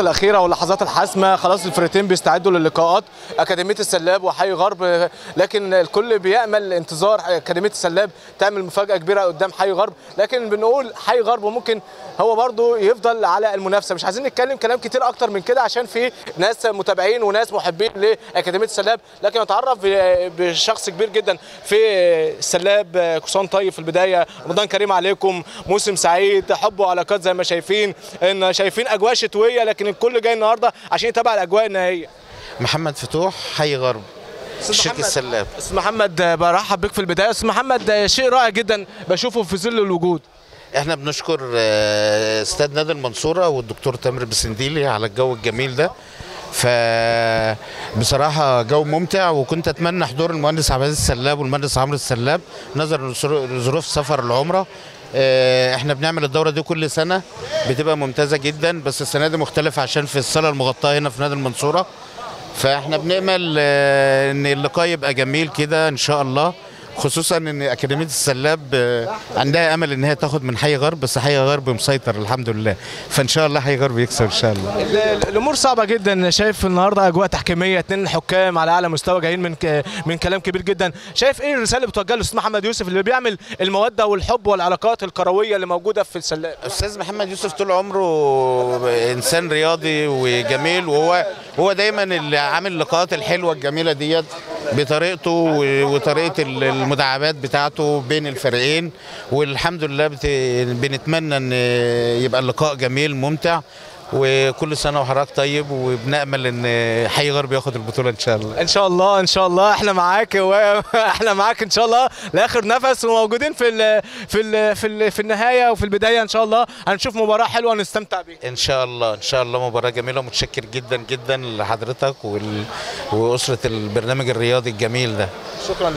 الاخيره واللحظات الحاسمه، خلاص الفرقتين بيستعدوا للقاءات اكاديميه السلاب وحي غرب، لكن الكل بيامل انتظار اكاديميه السلاب تعمل مفاجاه كبيره قدام حي غرب، لكن بنقول حي غرب وممكن هو برضو يفضل على المنافسه. مش عايزين نتكلم كلام كتير اكتر من كده عشان في ناس متابعين وناس محبين لاكاديميه السلاب، لكن نتعرف بشخص كبير جدا في السلاب. كوسان طيب في البدايه، رمضان كريم عليكم، موسم سعيد، حب وعلاقات زي ما شايفين، ان شايفين اجواء شتويه لكن الكل جاي النهارده عشان يتابع الاجواء النهائيه. محمد فتوح، حي غرب، شركة السلاب. استاذ محمد برحب بك في البدايه. استاذ محمد، شيء رائع جدا بشوفه في ظل الوجود. احنا بنشكر استاد نادي المنصوره والدكتور تامر بسنديلي على الجو الجميل ده. فبصراحه جو ممتع، وكنت اتمنى حضور المهندس عبد العزيز السلاب والمهندس عمرو السلاب نظرا لظروف سفر العمره. احنا بنعمل الدوره دي كل سنه، بتبقى ممتازه جدا، بس السنه دي مختلفه عشان في الصاله المغطاه هنا في نادي المنصوره. فاحنا بنأمل ان اللقاء يبقى جميل كده ان شاء الله، خصوصا ان اكاديميه السلاب عندها امل ان هي تاخد من حي غرب، بس حي غرب مسيطر الحمد لله، فان شاء الله حي غرب يكسب ان شاء الله. الامور صعبه جدا، شايف النهارده اجواء تحكيميه، اتنين حكام على اعلى مستوى جايين من كلام كبير جدا، شايف ايه الرساله اللي بتوجهها للاستاذ محمد يوسف اللي بيعمل الموده والحب والعلاقات الكرويه اللي موجوده في السلاب؟ استاذ محمد يوسف طول عمره انسان رياضي وجميل، وهو دايما اللي عامل اللقاءات الحلوه الجميله ديت بطريقته وطريقه المداعبات بتاعته بين الفريقين، والحمد لله بنتمنى ان يبقى اللقاء جميل ممتع، وكل سنه وحضرتك طيب، وبنامل ان حي غرب ياخد البطوله ان شاء الله. ان شاء الله ان شاء الله، احنا معاك واحنا معاك ان شاء الله لاخر نفس، وموجودين في النهايه وفي البدايه ان شاء الله هنشوف مباراه حلوه نستمتع بيها ان شاء الله. ان شاء الله مباراه جميله، ومتشكر جدا جدا لحضرتك واسره البرنامج الرياضي الجميل ده. شكرا.